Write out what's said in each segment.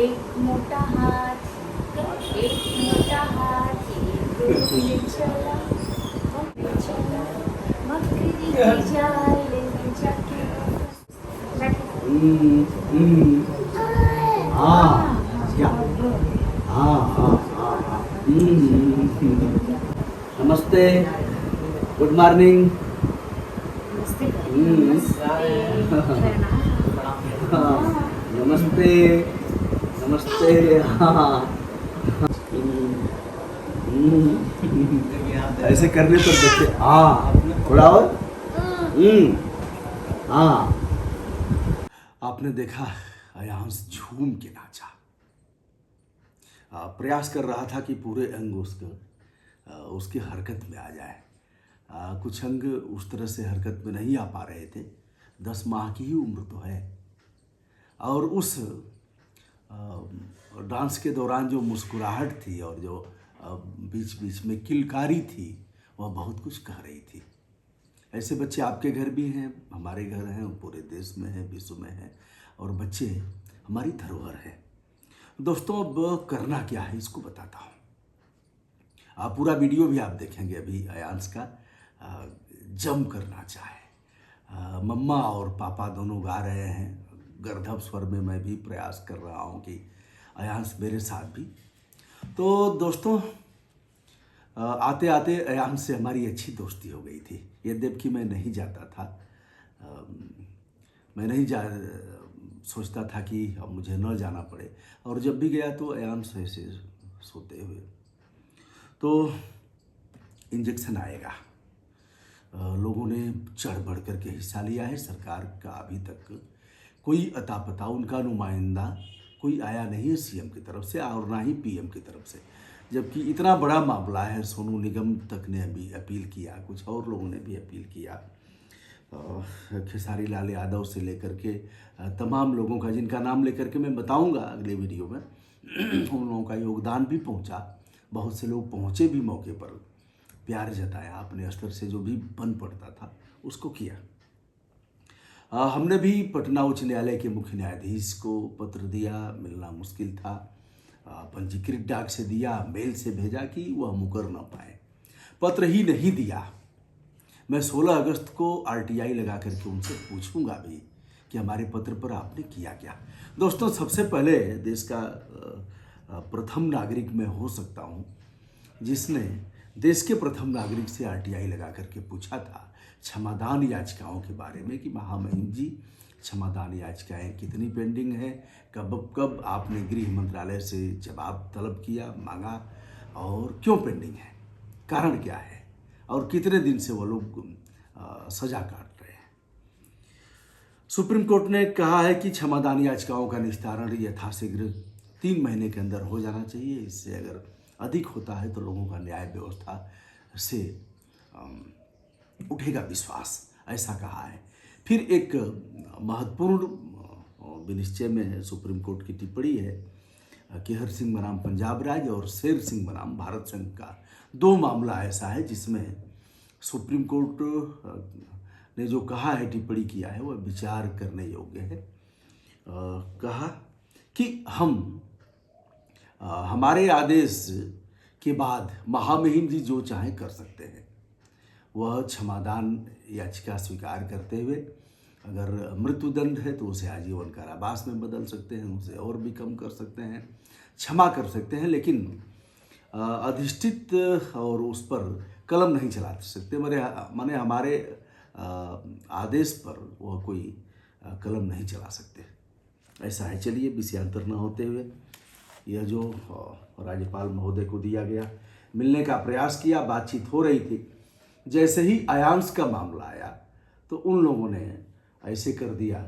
एक मोठा हात, एक मोठा हात, पुढे चला, पुढे चला, मग कधी जायले जाके. नमस्ते, गुड मॉर्निंग. नमस्ते. नमस्ते नमस्ते. ऐसे करने पर बच्चे थोड़ा और. आपने देखा अयांश झूम के नाचा. प्रयास कर रहा था कि पूरे अंग उसकी हरकत में आ जाए. कुछ अंग उस तरह से हरकत में नहीं आ पा रहे थे. 10 माह की ही उम्र तो है. और उस डांस के दौरान जो मुस्कुराहट थी और जो बीच बीच में किलकारी थी, वह बहुत कुछ कह रही थी. ऐसे बच्चे आपके घर भी हैं, हमारे घर हैं, पूरे देश में हैं, विश्व में हैं. और बच्चे हमारी धरोहर है. दोस्तों, अब करना क्या है इसको बताता हूँ. आप पूरा वीडियो भी आप देखेंगे अभी अयांश का. जम कर नाचा है. मम्मा और पापा दोनों गा रहे हैं. गर्दभ स्वर में मैं भी प्रयास कर रहा हूँ कि अयांश मेरे साथ भी. तो दोस्तों, आते आते अयांश से हमारी अच्छी दोस्ती हो गई थी. यद्यपि मैं नहीं जाता था. मैं नहीं सोचता था कि अब मुझे न जाना पड़े. और जब भी गया तो अयांश ऐसे सोते हुए. तो इंजेक्शन आएगा. लोगों ने चढ़ बढ़ कर के हिस्सा लिया है. सरकार का अभी तक कोई अता पता, उनका नुमाइंदा कोई आया नहीं है सीएम की तरफ से और ना ही पीएम की तरफ से. जबकि इतना बड़ा मामला है. सोनू निगम तक ने अभी अपील किया, कुछ और लोगों ने भी अपील किया. खेसारी लाल यादव से लेकर के तमाम लोगों का, जिनका नाम लेकर के मैं बताऊंगा अगले वीडियो में, उन लोगों का योगदान भी पहुंचा. बहुत से लोग पहुंचे भी मौके पर. प्यार जताया अपने स्तर से, जो भी बन पड़ता था उसको किया. हमने भी पटना उच्च न्यायालय के मुख्य न्यायाधीश को पत्र दिया. मिलना मुश्किल था. पंजीकृत डाक से दिया, मेल से भेजा कि वह मुकर न पाए. पत्र ही नहीं दिया. मैं 16 अगस्त को आरटीआई लगा करके उनसे पूछूंगा भी कि हमारे पत्र पर आपने किया क्या. दोस्तों, सबसे पहले देश का प्रथम नागरिक मैं हो सकता हूं जिसने देश के प्रथम नागरिक से आरटीआई लगा करके पूछा था क्षमादान याचिकाओं के बारे में कि महामहिम जी, क्षमादान याचिकाएं कितनी पेंडिंग है, कब आपने गृह मंत्रालय से जवाब तलब किया, मांगा, और क्यों पेंडिंग है, कारण क्या है, और कितने दिन से वो लोग सजा काट रहे हैं. सुप्रीम कोर्ट ने कहा है कि क्षमादान याचिकाओं का निस्तारण यथाशीघ्र 3 महीने के अंदर हो जाना चाहिए. इससे अगर अधिक होता है तो लोगों का न्याय व्यवस्था से उठेगा विश्वास, ऐसा कहा है. फिर एक महत्वपूर्ण विनिश्चय में सुप्रीम कोर्ट की टिप्पणी है कि हर सिंह बनाम पंजाब राज्य और शेर सिंह बनाम भारत संघ का 2 मामला ऐसा है जिसमें सुप्रीम कोर्ट ने जो कहा है, टिप्पणी किया है, वह विचार करने योग्य है. कहा कि हमारे आदेश के बाद महामहिम जी जो चाहें कर सकते हैं. वह क्षमादान याचिका स्वीकार करते हुए अगर मृत्युदंड है तो उसे आजीवन कारावास में बदल सकते हैं, उसे और भी कम कर सकते हैं, क्षमा कर सकते हैं, लेकिन अधिष्ठित और उस पर कलम नहीं चला सकते. माने हमारे आदेश पर वह कोई कलम नहीं चला सकते. ऐसा है. चलिए, विषयांतर न होते हुए यह जो राज्यपाल महोदय को दिया गया, मिलने का प्रयास किया, बातचीत हो रही थी. जैसे ही अयांश का मामला आया तो उन लोगों ने ऐसे कर दिया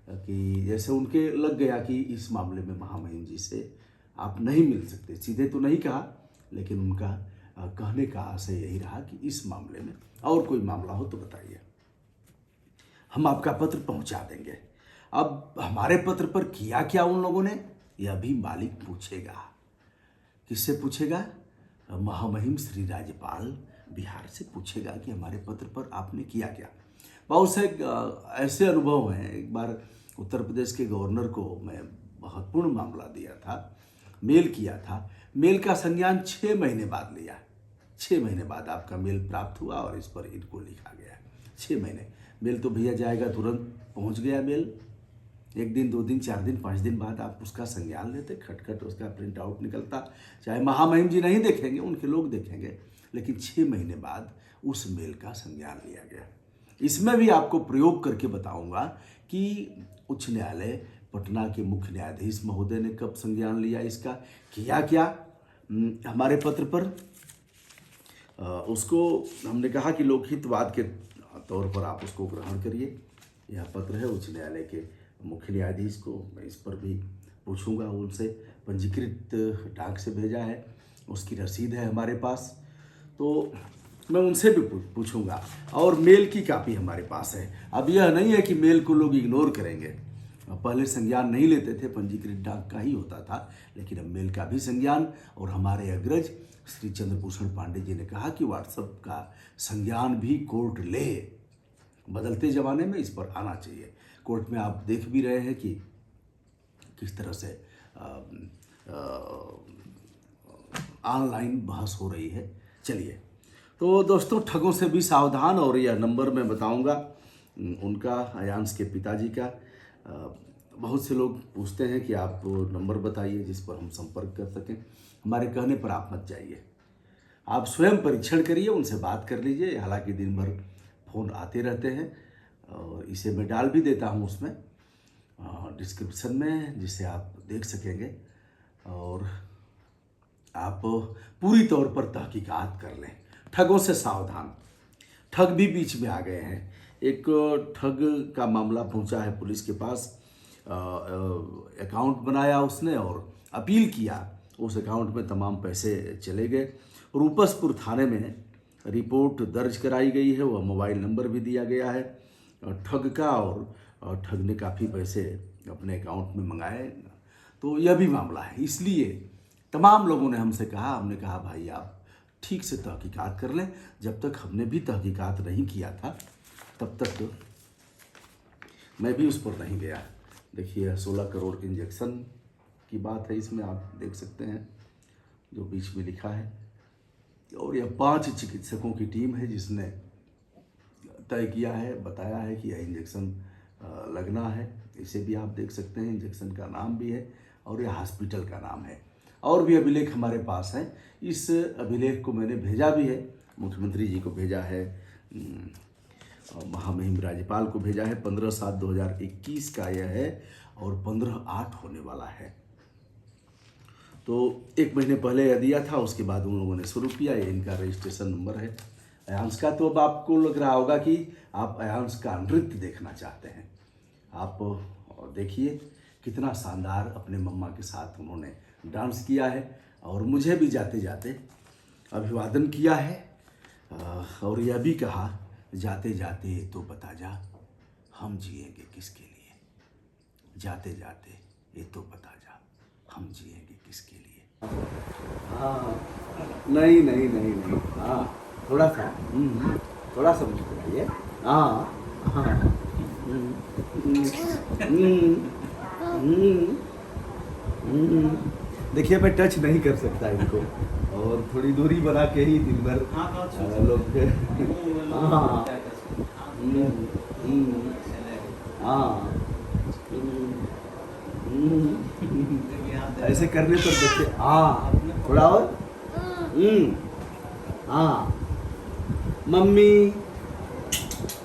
कि जैसे उनके लग गया कि इस मामले में महामहिम जी से आप नहीं मिल सकते. सीधे तो नहीं कहा, लेकिन उनका कहने का आशय यही रहा कि इस मामले में और कोई मामला हो तो बताइए, हम आपका पत्र पहुंचा देंगे. अब हमारे पत्र पर किया क्या उन लोगों ने, यह भी मालिक पूछेगा. किससे पूछेगा? महामहिम श्री राज्यपाल बिहार से पूछेगा कि हमारे पत्र पर आपने किया क्या. बहुत से ऐसे अनुभव हैं. एक बार उत्तर प्रदेश के गवर्नर को मैं महत्वपूर्ण मामला दिया था, मेल किया था। मेल का संज्ञान 6 महीने बाद लिया। 6 महीने बाद आपका मेल प्राप्त हुआ और इस पर इनको लिखा गया है 6 महीने। मेल तो भैया जाएगा, तुरंत पहुंच गया मेल। 1 दिन 2 दिन 4 दिन 5 दिन बाद आप उसका संज्ञान लेते, खटखट उसका प्रिंट आउट निकलता। चाहे महामहिम जी नहीं देखेंगे, उनके लोग देखेंगे, लेकिन 6 महीने बाद उस मेल का संज्ञान लिया गया। इसमें भी आपको प्रयोग करके बताऊंगा कि उच्च न्यायालय पटना के मुख्य न्यायाधीश महोदय ने कब संज्ञान लिया, इसका किया क्या। हमारे पत्र पर उसको हमने कहा कि लोकहितवाद के तौर पर आप उसको ग्रहण करिए। यह पत्र है उच्च न्यायालय के मुख्य न्यायाधीश को, मैं इस पर भी पूछूंगा उनसे। पंजीकृत डाक से भेजा है, उसकी रसीद है हमारे पास, तो मैं उनसे भी पूछूंगा। और मेल की कापी हमारे पास है। अब यह नहीं है कि मेल को लोग इग्नोर करेंगे। पहले संज्ञान नहीं लेते थे, पंजीकृत डाक का ही होता था, लेकिन अब मेल का भी संज्ञान। और हमारे अग्रज श्री चंद्रभूषण पांडे जी ने कहा कि व्हाट्सएप का संज्ञान भी कोर्ट ले। बदलते ज़माने में इस पर आना चाहिए। कोर्ट में आप देख भी रहे हैं कि किस तरह से ऑनलाइन बहस हो रही है। चलिए, तो दोस्तों, ठगों से भी सावधान। और यह नंबर मैं बताऊंगा उनका, अयांश के पिताजी का। बहुत से लोग पूछते हैं कि आप नंबर बताइए जिस पर हम संपर्क कर सकें। हमारे कहने पर आप मत जाइए, आप स्वयं परीक्षण करिए, उनसे बात कर लीजिए। हालांकि दिन भर फ़ोन आते रहते हैं, और इसे मैं डाल भी देता हूं उसमें डिस्क्रिप्शन में, जिससे आप देख सकेंगे और आप पूरी तौर पर तहकीकात कर लें। ठगों से सावधान। ठग भी बीच में आ गए हैं। एक ठग का मामला पहुंचा है पुलिस के पास। अकाउंट बनाया उसने और अपील किया, उस अकाउंट में तमाम पैसे चले गए। रूपसपुर थाने में रिपोर्ट दर्ज कराई गई है, वह मोबाइल नंबर भी दिया गया है ठग का, और ठग ने काफ़ी पैसे अपने अकाउंट में मंगाए। तो यह भी मामला है। इसलिए तमाम लोगों ने हमसे कहा, हमने कहा भाई आप ठीक से तहकीकात कर लें। जब तक हमने भी तहकीकात नहीं किया था, तब तक मैं भी उस पर नहीं गया। देखिए, 16 करोड़ के इंजेक्शन की बात है, इसमें आप देख सकते हैं जो बीच में लिखा है। और यह 5 चिकित्सकों की टीम है जिसने तय किया है, बताया है कि यह इंजेक्शन लगना है। इसे भी आप देख सकते हैं, इंजेक्शन का नाम भी है और यह हॉस्पिटल का नाम है। और भी अभिलेख हमारे पास हैं। इस अभिलेख को मैंने भेजा भी है, मुख्यमंत्री जी को भेजा है, महामहिम राज्यपाल को भेजा है। 15/7/2021 का यह है और 15/8 होने वाला है। तो 1 महीने पहले यह दिया था, उसके बाद उन लोगों ने शुरू किया। ये इनका रजिस्ट्रेशन नंबर है अयांश का। तो अब आपको लग रहा होगा कि आप अयांश का नृत्य देखना चाहते हैं। आप देखिए कितना शानदार अपने मम्मा के साथ उन्होंने डांस किया है, और मुझे भी जाते जाते अभिवादन किया है। और यह भी कहा, जाते जाते तो बता जा, हम जिएंगे किसके लिए। जाते जाते ये तो बता जा, हम जिएंगे किसके लिए। हाँ, नहीं नहीं नहीं नहीं, हाँ थोड़ा सा थोड़ा सा मुस्कुराइए। हाँ हाँ, देखिए मैं टच नहीं कर सकता इनको, और थोड़ी दूरी बना के ही दिन भर लोग। हाँ हाँ, ऐसे करने पर देखिए। हाँ थोड़ा और। हाँ, मम्मी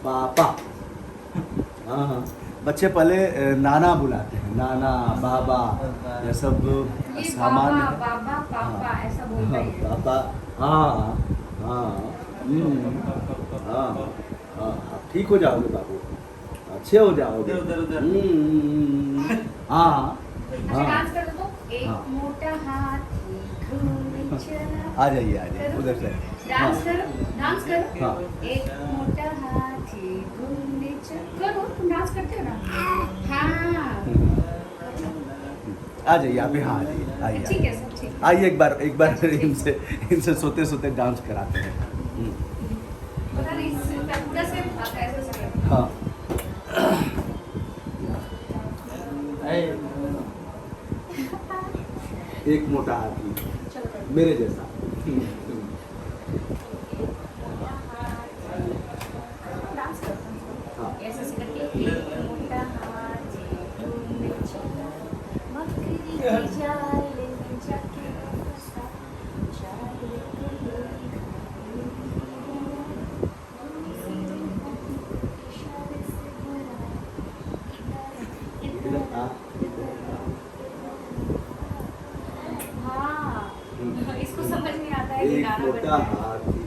पापा। हाँ, बच्चे पहले नाना बुलाते हैं, नाना बाबा, ये सब सामान्य है। बाबा पापा ऐसा बोलते हैं। पापा, हाँ हाँ हाँ हाँ, ठीक हो जाओगे बाबू, अच्छे हो जाओगे। हाँ अच्छा, डांस कर दो। एक मोटा हाथी घूमने चला। आ जाइए उधर से। डांस करो, डांस करो। हाँ। एक मोटा हाथी घूमने चला। करो, तुम डांस करते हो ना। हाँ, आ जाइए आप यहाँ, आ जाइए आइए। ठीक है सब ठीक। आइए एक बार इनसे सोते सोते डांस कराते हैं। पता नहीं पूरा से आता है ऐसा सब। हाँ, एक मोटा हाथी चलो बैठो। मेरे जैसा। डांस करते हैं। हाँ। ऐसे ऐसे करके एक मोटा हाथी घूमने चला, बकरी की जाल में जाके फंसा, जाल को लोई इशारे से बुलाया, इधर आ, इधर आ। हाँ इसको समझ नहीं आता है कि एक गाना मोटा बज रहा है। हाथी।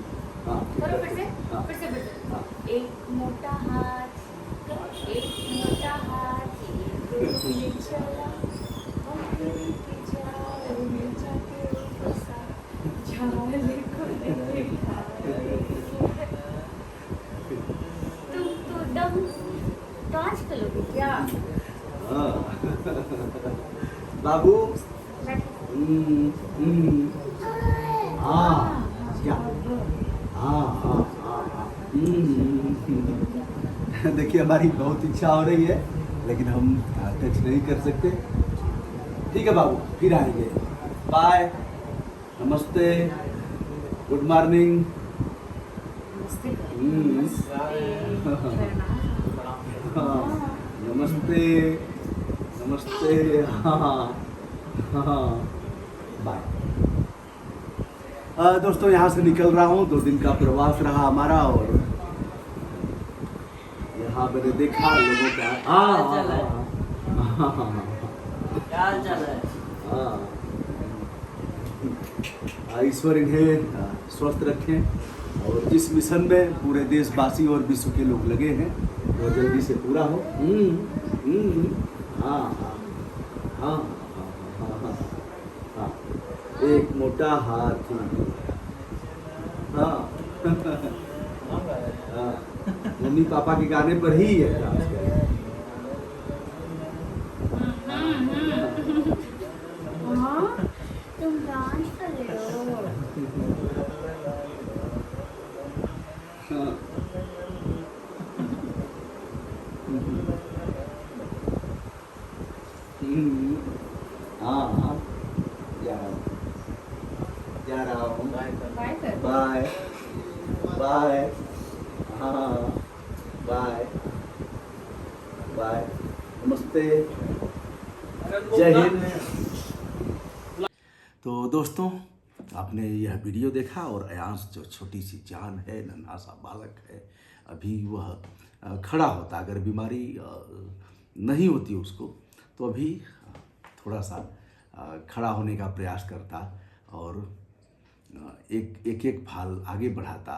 हाँ, करो फिर से, हाँ, फिर से हाँ। बोलो। एक मोटा हाथ, एक मोटा हाथी घूमने चला, बकरी की जाल में जाके फंसा, जाल को लेके खाए। तुम तो दम डांस करोगे क्या? हाँ। बाबू। बैठो। हाँ क्या? हाँ हाँ हाँ हाँ। देखिए हमारी बहुत इच्छा हो रही है लेकिन हम टच नहीं कर सकते। ठीक है बाबू, फिर आएंगे। बाय, नमस्ते, गुड मॉर्निंग। नमस्ते। हाँ, नमस्ते नमस्ते। हाँ हाँ, बाय। दोस्तों यहाँ से निकल रहा हूँ, 2 दिन का प्रवास रहा हमारा और यहाँ मैंने देखा लोगों का। क्या हाल चाल है? ईश्वर इन्हें स्वस्थ रखें और जिस मिशन में पूरे देशवासी और विश्व के लोग लगे हैं वो जल्दी से पूरा हो। हाँ हाँ हाँ हाँ हाँ हाँ। एक मोटा हाथी। हाँ हाँ, मम्मी पापा के गाने पर ही है डांस करें। हाँ तुम डांस कर रहे हो। हाँ। हाँ हाँ, जा रहा हूँ। बाय कर। Bye bye. हाँ बाय बाय, नमस्ते, जय हिंद। तो दोस्तों आपने यह वीडियो देखा और अयांश जो छोटी सी जान है, नन्हा सा बालक है, अभी वह खड़ा होता, अगर बीमारी नहीं होती उसको तो अभी थोड़ा सा खड़ा होने का प्रयास करता और एक फाल आगे बढ़ाता।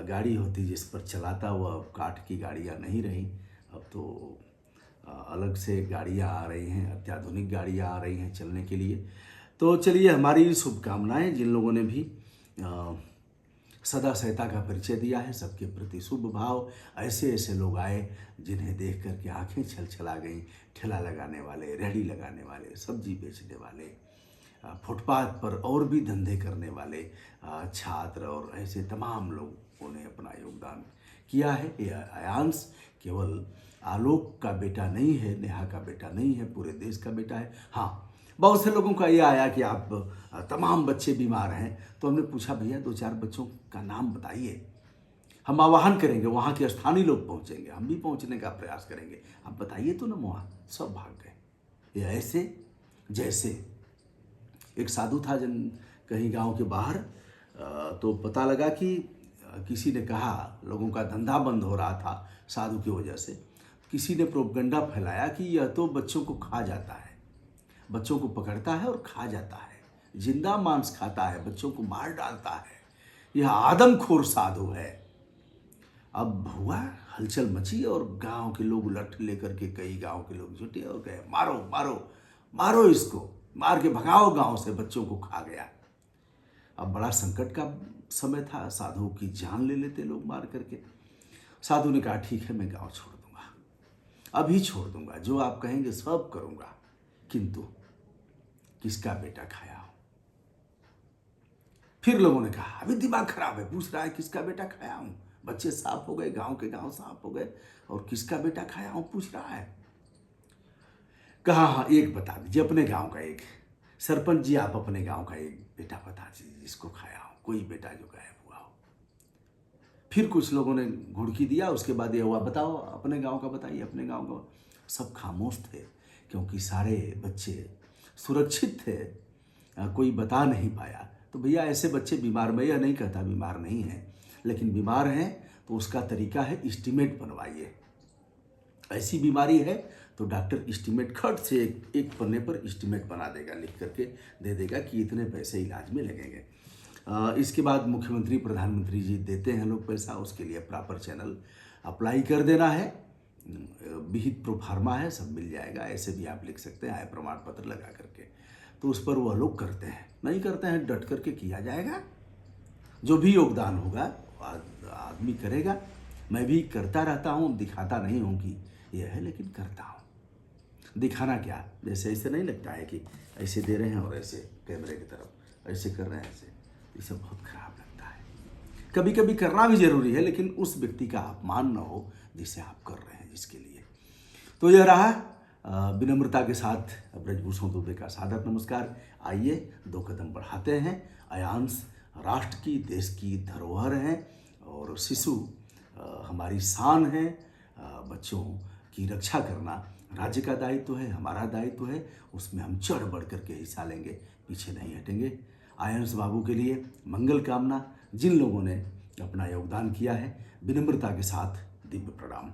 गाड़ी होती जिस पर चलाता, वह अब काठ की गाड़ियाँ नहीं रही, अब तो अलग से गाड़ियाँ आ रही हैं, अत्याधुनिक गाड़ियाँ आ रही हैं चलने के लिए। तो चलिए हमारी शुभकामनाएं जिन लोगों ने भी सदा सहायता का परिचय दिया है, सबके प्रति शुभ भाव। ऐसे ऐसे लोग आए जिन्हें देख करके आंखें छलछला गईं। ठेला लगाने वाले, रेहड़ी लगाने वाले, सब्जी बेचने वाले, फुटपाथ पर और भी धंधे करने वाले, छात्र और ऐसे तमाम लोगों ने अपना योगदान किया है। यह अयांश केवल आलोक का बेटा नहीं है, नेहा का बेटा नहीं है, पूरे देश का बेटा है। हाँ, बहुत से लोगों का ये आया कि आप तमाम बच्चे बीमार हैं, तो हमने पूछा भैया 2-4 बच्चों का नाम बताइए, हम आह्वान करेंगे, वहाँ के स्थानीय लोग पहुँचेंगे, हम भी पहुँचने का प्रयास करेंगे, आप बताइए तो ना। वहाँ सब भाग गए। ये ऐसे जैसे एक साधु था जन कहीं गांव के बाहर, तो पता लगा कि किसी ने कहा, लोगों का धंधा बंद हो रहा था साधु की वजह से, किसी ने प्रोपगंडा फैलाया कि यह तो बच्चों को खा जाता है, बच्चों को पकड़ता है और खा जाता है, जिंदा मांस खाता है, बच्चों को मार डालता है, यह आदमखोर साधु है। अब हुआ हलचल मची और गांव के लोग लठ लेकर के, कई गांव के लोग जुटे और कहे मारो मारो मारो इसको, मार के भगाओ गांव से, बच्चों को खा गया। अब बड़ा संकट का समय था, साधु की जान ले लेते लोग मार करके। साधु ने कहा ठीक है, मैं गांव छोड़ दूंगा, अभी छोड़ दूंगा, जो आप कहेंगे सब करूंगा, किंतु किसका बेटा खाया हूं। फिर लोगों ने कहा अभी दिमाग खराब है, पूछ रहा है किसका बेटा खाया हूं। बच्चे साफ हो गए, गांव के गांव साफ हो गए, और किसका बेटा खाया हूं पूछ रहा है। कहा हाँ एक बता दीजिए, अपने गांव का एक। सरपंच जी आप अपने गांव का एक बेटा बता दीजिए जिसको खाया हो, कोई बेटा जो गायब हुआ हो। फिर कुछ लोगों ने घुड़की दिया, उसके बाद ये हुआ बताओ अपने गांव का बताइए, अपने गांव का। सब खामोश थे क्योंकि सारे बच्चे सुरक्षित थे, कोई बता नहीं पाया। तो भैया ऐसे बच्चे बीमार, मैं यह नहीं कहता बीमार नहीं हैं, लेकिन बीमार हैं तो उसका तरीका है एस्टीमेट बनवाइए। ऐसी बीमारी है तो डॉक्टर एस्टीमेट खट से एक पन्ने पर एस्टीमेट बना देगा, लिख करके दे देगा कि इतने पैसे इलाज में लगेंगे। इसके बाद मुख्यमंत्री प्रधानमंत्री जी देते हैं लोग पैसा, उसके लिए प्रॉपर चैनल अप्लाई कर देना है, विहित प्रोफार्मा है, सब मिल जाएगा। ऐसे भी आप लिख सकते हैं आय प्रमाण पत्र लगा करके, तो उस पर वह लोग करते हैं। नहीं करते हैं डट करके किया जाएगा, जो भी योगदान होगा आदमी करेगा। मैं भी करता रहता हूँ, दिखाता नहीं हूँ कि यह है, लेकिन करता हूँ। दिखाना क्या, जैसे ऐसे नहीं लगता है कि ऐसे दे रहे हैं और ऐसे कैमरे की तरफ ऐसे कर रहे हैं, ऐसे, ये सब बहुत खराब लगता है। कभी कभी करना भी जरूरी है, लेकिन उस व्यक्ति का अपमान न हो जिसे आप कर रहे हैं, जिसके लिए। तो यह रहा विनम्रता के साथ ब्रजभूषण दुबे का सादर नमस्कार। आइए 2 कदम बढ़ाते हैं। अयांश राष्ट्र की, देश की धरोहर हैं और शिशु हमारी शान है। बच्चों की रक्षा करना राज्य का दायित्व है, हमारा दायित्व है। उसमें हम चढ़ बढ़ करके हिस्सा लेंगे, पीछे नहीं हटेंगे। आयंश बाबू के लिए मंगल कामना। जिन लोगों ने अपना योगदान किया है, विनम्रता के साथ दिव्य प्रणाम।